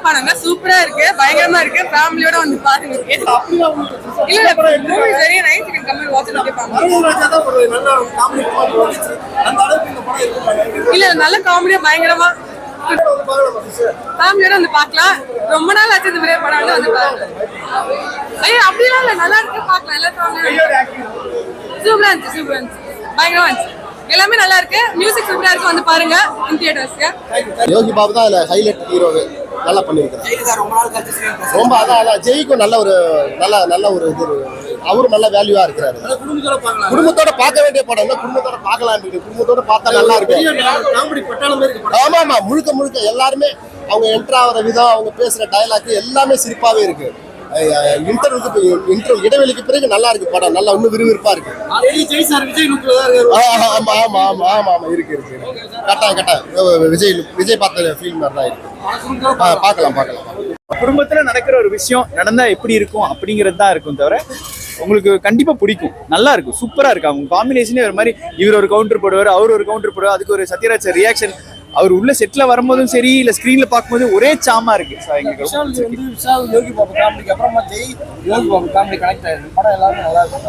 படங்க சூப்பரா இருக்கு, பயங்கரமா இருக்கு. ஃபேமிலியோட வந்து பாருங்க. இல்ல movie very nice. You can come and watch it with family. இல்ல நல்ல காமெடியா பயங்கரமா ஃபேமிலியோட வந்து பார்க்கலாம். ரொம்ப நாள் ஆச்சு இந்த மாதிரி படம் வந்து பாருங்க. ஐயோ அப்படிலாம் இல்ல, நல்லா இருக்கு, பார்க்கலாம். எல்லா ஃபேமிலியோட சூப்பரா இருந்துச்சு, சூப்பரா இருந்துச்சு, பயங்கரமா இருந்துச்சு. எல்லாமே நல்லா இருக்கு. மியூசிக் சூப்பரா இருக்கு, வந்து பாருங்க இன் தியேட்டர்ஸ்ல. யோகி பாபு தான் அதுல ஹைலைட் ஹீரோ, நல்லா பண்ணிருக்காரு. ரொம்ப அதான் ஜெய்க்கும் நல்ல ஒரு நல்ல ஒரு இது, அவரும் நல்ல வேல்யூவா இருக்கிறாரு. குடும்பத்தோட பார்க்க வேண்டிய படம், குடும்பத்தோட பார்க்கலாம், குடும்பத்தோட பார்த்தா நல்லா இருக்கு. ஆமா ஆமா, முழுக்க எல்லாருமே அவங்க என்டர் ஆகிற விதம், அவங்க பேசுற டயலாக் எல்லாமே சிரிப்பாவே இருக்கு. இடைவெளிக்கு பிறகு நல்லா இருக்கு படம், நல்லா இன்னும் விறுவிறுப்பா இருக்கு. ஆமா ஆமா ஆமா ஆமா ஆமா இருக்கு கட்டாயம் விஜய் பார்த்த ஃபீல் மாதிரி தான் இருக்கு. பார்க்கலாம். குடும்பத்துல நடக்கிற ஒரு விஷயம் நடந்தா எப்படி இருக்கும் அப்படிங்கிறது தான் இருக்கும் தவிர உங்களுக்கு கண்டிப்பா பிடிக்கும். நல்லா இருக்கும், சூப்பரா இருக்கு. அவங்க காம்பினேஷனே ஒரு மாதிரி, இவர் ஒரு கவுண்டர் போடுவார், அவர் ஒரு கவுண்டர் போடுவார். அதுக்கு ஒரு சத்யராஜ் ரியாக்ஷன், அவர் உள்ள செட்ல வரும்போதும் சரி, இல்ல ஸ்கிரீன்ல பார்க்கும்போது ஒரே சாமா இருக்கு. யோகி பாபு காமெடிக்கு அப்புறமா ஜெய் யோகி பாபு காமெடி கனெக்ட் ஆயிருக்கு. படம் எல்லாமே நல்லா இருக்கு.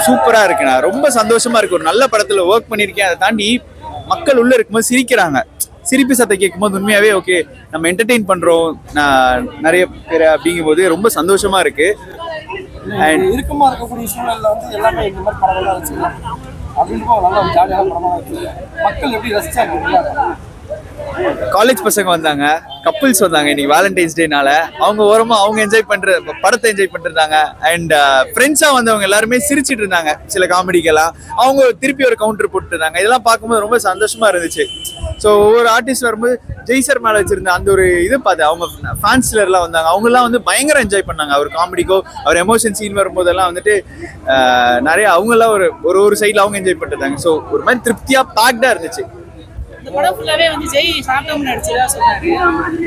சூப்பரா இருக்குண்ணா, ரொம்ப சந்தோஷமா இருக்கு. ஒரு நல்ல படத்துல ஒர்க் பண்ணிருக்கேன். அதை தாண்டி மக்கள் உள்ள இருக்கும்போது சிரிக்கிறாங்க. சிரிப்பு சத்தை கேட்கும் போது உண்மையாவே ஓகே, நம்ம என்டர்டெயின் பண்றோம் நிறைய பேர் அப்படிங்கும் போது ரொம்ப சந்தோஷமா இருக்கு. இறுக்கமா இருக்கக்கூடிய சூழல்ல வந்து எல்லாமே இந்த மாதிரி படங்கள்லாம் வச்சுக்கலாம் அப்படின்னு நல்லா ஜாலியான படமா இருக்கு. மக்கள் எப்படி ரசிச்சாங்க? காலேஜ் பசங்க வந்தாங்க, கப்புள்ஸ் வந்தாங்க இன்னைக்கு வேலண்டைன்ஸ் டேனால. அவங்க ஓரமா அவங்க என்ஜாய் பண்ற படத்தை என்ஜாய் பண்ணிருந்தாங்க. அண்ட் ஃப்ரெண்ட்ஸா வந்தவங்க எல்லாருமே சிரிச்சிட்டு இருந்தாங்க. சில காமெடிக்கெல்லாம் அவங்க திருப்பி ஒரு கவுண்டர் போட்டு இருந்தாங்க. இதெல்லாம் பார்க்கும்போது ரொம்ப சந்தோஷமா இருந்துச்சு. ஸோ ஒவ்வொரு ஆர்டிஸ்ட் வரும்போது ஜெய் சார் மேலே வச்சிருந்த அந்த ஒரு இது பார்த்து அவங்க ஃபேன்ஸ்லர்லாம் வந்தாங்க. அவங்கெல்லாம் வந்து பயங்கர என்ஜாய் பண்ணாங்க. அவர் காமெடிக்கோ அவர் எமோஷன் சீன் வரும்போதெல்லாம் வந்துட்டு நிறைய அவங்கெல்லாம் ஒரு சைடில் அவங்க என்ஜாய் பண்ணிருந்தாங்க. ஸோ ஒரு மாதிரி திருப்தியா பேக்டா இருந்துச்சு.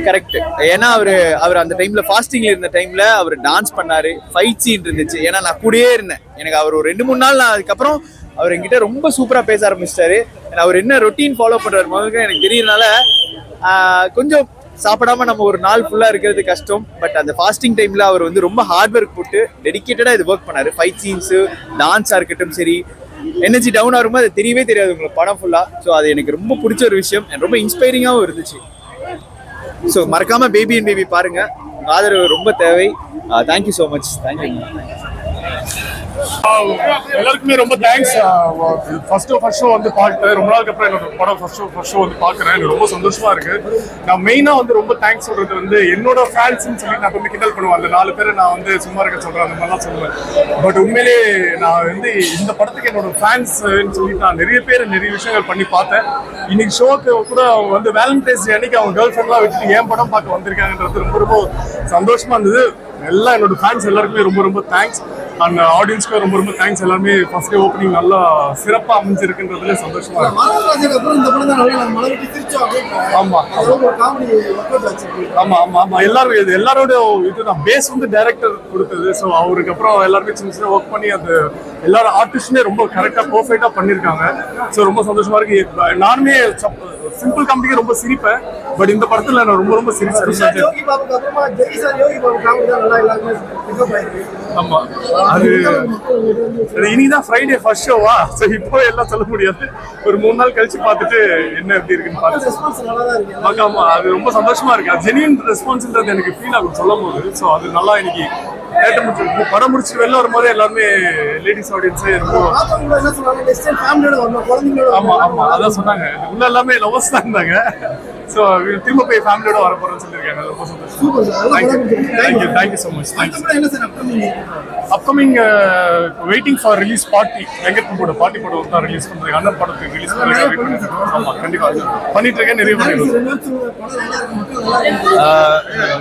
கரெக்ட். ஏன்னா அவர் அந்த டைம்ல ஃபாஸ்டிங்ல இருந்த டைம்ல அவர் டான்ஸ் பண்ணாரு, ஃபைட் சீன் இருந்துச்சு. ஏன்னா நான் கூடயே இருந்தேன். எனக்கு அவர் ஒரு 2-3 நாள் நான் அதுக்கப்புறம் அவர் என்கிட்ட ரொம்ப சூப்பரா பேச ஆரம்பிச்சிட்டாரு. அவர் என்ன ரொட்டீன் ஃபாலோ பண்றாரு முதல்ல எனக்கு தெரியறதுனால கொஞ்சம் சாப்பிடாம நம்ம ஒரு நாள் ஃபுல்லா இருக்கிறது கஷ்டம். பட் அந்த ஃபாஸ்டிங் டைம்ல அவர் வந்து ரொம்ப ஹார்ட் ஒர்க் போட்டு டெடிக்கேட்டடா இது ஒர்க் பண்ணாரு. ஃபைட் சீன்ஸ், டான்ஸா இருக்கட்டும் சரி, எனர்ஜி டவுன் ஆகும்போது அது தெரியவே தெரியாது உங்களுக்கு படம் ஃபுல்லா. ஸோ அது எனக்கு ரொம்ப பிடிச்ச ஒரு விஷயம், ரொம்ப இன்ஸ்பைரிங்காகவும் இருந்துச்சு. ஸோ மறக்காம பேபி அண்ட் பேபி பாருங்க, ஆதரவு ரொம்ப தேவை. Thank you so much. தேங்க்யூ. எல்லாருக்குமே ரொம்ப தேங்க்ஸ். ஃபர்ஸ்ட் ஷோ வந்து பார்த்து ரொம்ப நாளுக்கு அப்புறம் என்னோட படம் ஃபர்ஸ்ட் ஷோ வந்து பார்க்குறேன். எனக்கு ரொம்ப சந்தோஷமா இருக்கு. நான் மெயினாக வந்து ரொம்ப தேங்க்ஸ் சொல்றது வந்து என்னோட ஃபேன்ஸ்ன்னு சொல்லி நான் வந்து கிண்டல் பண்ணுவேன். அந்த 4 பேரை நான் வந்து சும்மா இருக்க சொல்றேன், அந்த மாதிரிலாம் சொல்லுவேன். பட் உண்மையிலே நான் வந்து இந்த படத்துக்கு என்னோட ஃபேன்ஸ்ன்னு சொல்லி நான் நிறைய விஷயங்கள் பண்ணி பார்த்தேன். இன்னைக்கு ஷோக்கு கூட அவங்க வந்து வேலண்டைன்ஸ் டே அன்னைக்கு அவங்க கேர்ள் ஃப்ரெண்ட்லாம் வச்சுட்டு ஏன் படம் பார்க்க வந்திருக்காங்கன்றது ரொம்ப சந்தோஷமா இருந்தது. எல்லாம் என்னோட ஃபேன்ஸ் எல்லாருக்குமே ரொம்ப தேங்க்ஸ். அந்த ஆடியன்ஸ்க்கு ரொம்ப தேங்க்ஸ். எல்லாருமே ஃபர்ஸ்ட் டே ஓப்பனிங் நல்லா சிறப்பாக அமைஞ்சிருக்குன்றதுல சந்தோஷமா இருக்கு. ஆமா எல்லாரோட இதுதான் பேஸ் வந்து டைரக்டர் கொடுத்தது. ஸோ அவருக்கு அப்புறம் எல்லாருமே சின்ன ஒர்க் பண்ணி அந்த எல்லாரும் ஆர்டிஸ்டுமே ரொம்ப கரெக்டாக பர்ஃபெக்டாக பண்ணியிருக்காங்க. ஸோ ரொம்ப சந்தோஷமா இருக்கு. நானுமே சிம்பிள் காமெடிக்கு ரொம்ப சிரிப்பேன். பட் இந்த படத்துல நான் ரொம்ப சிரிச்சேன். ஆமா, அது இனிதான் ஃப்ரைடே ஃபர்ஸ்ட் ஷோவா. ஸோ இப்போ எல்லாம் சொல்ல முடியாது. ஒரு 3 நாள் கழிச்சு பார்த்துட்டு என்ன எப்படி இருக்குன்னு பார்த்து. ஆமா, அது ரொம்ப சந்தோஷமா இருக்கு. அது ஜெனியூன் ரெஸ்பான்ஸ்ன்றது எனக்கு ஃபீல் ஆகும் சொல்லும் போது. ஸோ அது நல்லா இன்னைக்கு படம் முடிச்சுட்டு வெளில வரும்போது எல்லாருமே லேடிஸ் ஆடியன்ஸே ஆமா அதான் சொன்னாங்க. உள்ள எல்லாமே லவர்ஸ் தான் இருந்தாங்க. ஸோ திரும்ப போய் ஃபேமிலியோட வர போறோம்னு சொல்லியிருக்காங்க. ரொம்ப சந்தோஷம். Thank you so much. Upcoming waiting for release party. Venkat பிரபுவோட பார்ட்டி படம் தான் ரிலீஸ் பண்றாங்க. அண்ணன் படத்துக்கு ரிலீஸ் பண்றாங்க. ஆமா, கண்டிப்பா பண்ணிட்டு இருக்கேன். நிறைய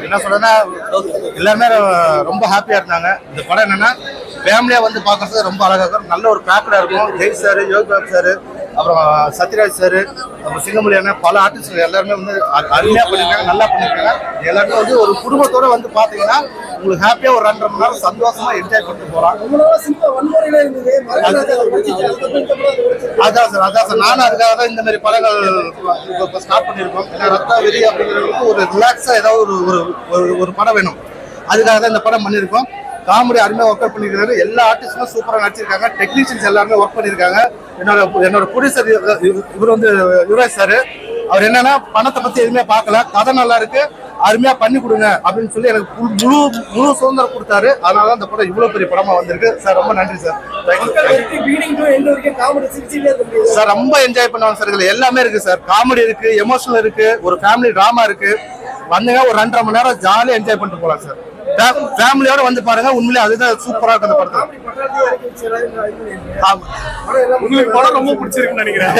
என்ன சொல்றேன்னா, எல்லாருமே ரொம்ப ஹாப்பியா இருந்தாங்க. இந்த படம் என்னன்னா ஃபேமிலியா வந்து பார்க்கறது ரொம்ப அழகா இருக்கும். நல்ல ஒரு பேக்கடா இருக்கும். ஜெய் சார், யோகி பாபு சார், அப்புறம் சத்யராஜ் சார், அப்புறம் சிங்கமொழி அண்ணன், பல ஆர்டிஸ்ட் எல்லாருமே வந்து அருமையா பண்ணிருக்காங்க, நல்லா பண்ணிருக்காங்க. எல்லாருமே வந்து ஒரு குடும்பத்தோட வந்து பாத்தீங்கன்னா உங்களுக்கு ஹாப்பியா ஒரு 2.5 மணி நேரம் சந்தோஷமா என்ஜாய் பண்ணிட்டு போலாம். அதான் சார் நானும் அதுக்காக தான் இந்த மாதிரி படங்கள் இப்போ ஸ்டார்ட் பண்ணியிருக்கோம். ஏன்னா ரத்த வெறி அப்படிங்கிறதுக்கு ஒரு ரிலாக்ஸா ஏதாவது ஒரு படம் வேணும், அதுக்காக தான் இந்த படம் பண்ணியிருக்கோம். காமெடி அருமையாக ஒர்க் அவுட் பண்ணியிருக்காரு. எல்லா ஆர்டிஸ்டும் சூப்பராக நடிச்சிருக்காங்க. டெக்னீஷியன்ஸ் எல்லாருமே ஒர்க் பண்ணியிருக்காங்க. என்னோட ப்ரொடியூசர் இவர் வந்து யுவராஜ் சார், அவர் என்னன்னா பணத்தை பத்தி எதுவுமே பார்க்கல, கதை நல்லா இருக்கு, அருமையா பண்ணி கொடுங்க அப்படின்னு சொல்லி எனக்கு முழு சுதந்திரம் கொடுத்தாரு. அதனால அந்த படம் இவ்வளவு பெரிய படமா வந்திருக்கு சார். ரொம்ப நன்றி சார். சார் ரொம்ப என்ஜாய் பண்ணுவாங்க சார். இதுல எல்லாமே இருக்கு சார். காமெடி இருக்கு, எமோஷனல் இருக்கு, ஒரு ஃபேமிலி டிராமா இருக்கு. வந்தீங்கன்னா ஒரு 2.5 மணி நேரம் ஜாலியா என்ஜாய் பண்ணிட்டு போகலாம் சார். ஃபேமிலியோட வந்து பாருங்க, உண்மையிலே அதுதான் சூப்பரா இருக்கு அந்த படத்தை. உங்களுக்கு படம் ரொம்ப பிடிச்சிருக்குன்னு நினைக்கிறேன்.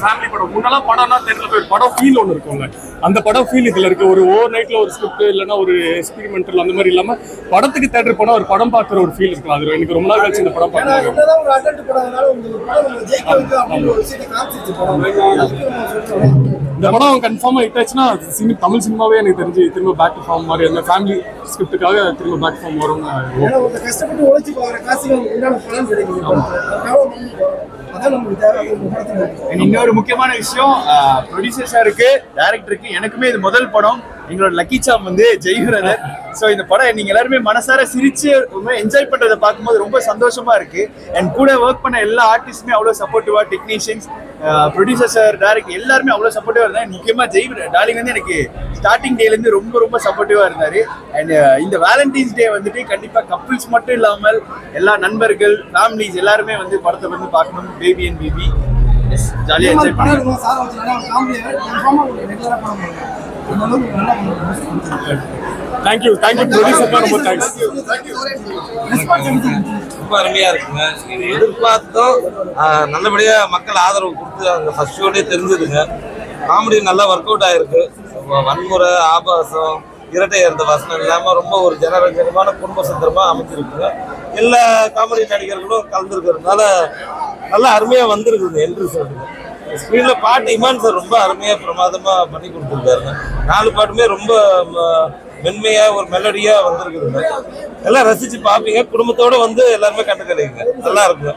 ஃபேமிலி படம் முன்னெல்லாம் படம்னா தேட்டர்ல போய் படம் ஃபீல் ஒன்று இருக்கும்ல, அந்த படம் ஃபீல் இதுல இருக்கு. ஒரு ஓவர் நைட்ல ஒரு ஸ்கிரிப்ட் இல்லைன்னா ஒரு எக்ஸ்பெரிமெண்டல் அந்த மாதிரி இல்லாம படத்துக்கு தேட்டர் போனா ஒரு படம் பார்க்குற ஒரு ஃபீல் இருக்கு. அது எனக்கு ரொம்ப நாள் கழிச்சு இந்த படம் பார்த்தேன். இந்த படம் கன்ஃபார்மா ஹிட் ஆச்சுன்னா தமிழ் சினிமாவே எனக்கு தெரிஞ்சு திரும்ப பேக் டு ஃபார்ம் மாதிரி அந்த ஃபேமிலி ஸ்கிரிப்டுக்காக திரும்ப பேக் ஃபார்ம் வரும். இன்னொரு முக்கியமான விஷயம், ப்ரொடியூசர் சாருக்கு, டைரக்டருக்கு, எனக்குமே இது முதல் படம். எங்களோட லக்கி சாம் வந்து ஜெய் பிரதர். ஸோ இந்த படம் நீங்க எல்லாருமே மனசார சிரிச்சு என்ஜாய் பண்றதை பார்க்கும்போது ரொம்ப சந்தோஷமா இருக்கு. அண்ட் கூட ஒர்க் பண்ண எல்லா ஆர்டிஸ்டுமே அவ்வளோ சப்போர்ட்டிவா, டெக்னீஷியன்ஸ், ப்ரொடியூசர் சார், டைரக்டர் எல்லாருமே அவ்வளோ சப்போர்ட்டிவா இருந்தாங்க. முக்கியமா ஜெய் டார்லிங் வந்து எனக்கு ஸ்டார்டிங் டேல இருந்து ரொம்ப சப்போர்ட்டிவா இருந்தாரு. அண்ட் இந்த வேலண்டைன்ஸ் டே வந்துட்டு கண்டிப்பா கப்பிள்ஸ் மட்டும் இல்லாமல் எல்லா நண்பர்கள், ஃபேமிலிஸ் எல்லாருமே வந்து படத்தை வந்து பார்க்கணும். பேபி அண்ட் பேபி ஜாலியா என்ஜாய் பண்ணணும். தேங்க்யூ ப்ரொடியூசர், ரொம்ப தேங்க்ஸ். ரொம்ப அருமையா இருக்குங்க. இது எதிர்பார்த்தோம், நல்லபடியா மக்கள் ஆதரவு கொடுத்து அந்த ஃபர்ஸ்ட் ஷோடே தெரிஞ்சதுங்க. காமெடி நல்லா ஒர்க் அவுட் ஆயிருக்கு. வன்முறை, ஆபாசம், இரட்டை இருந்த வசனம் இல்லாம ரொம்ப ஒரு ஜனரஞ்சகமான குடும்ப சந்திரமா அமைஞ்சிருக்குங்க. எல்லா காமெடி நடிகர்களும் கலந்துருக்கிறதுனால நல்லா அருமையா வந்திருக்குது. என்று சொல்லுங்க, ஸ்க்ரீன்ல பாட்டு இமான் சார் ரொம்ப அருமையா பிரமாதமா பண்ணி கொடுத்துருக்காருங்க. 4 பாட்டுமே ரொம்ப மென்மையா ஒரு மெலடியா வந்திருக்குதுங்க. எல்லாம் ரசிச்சு பாப்பீங்க. குடும்பத்தோட வந்து எல்லாருமே கண்டுக்கலைங்க. நல்லா இருக்குங்க.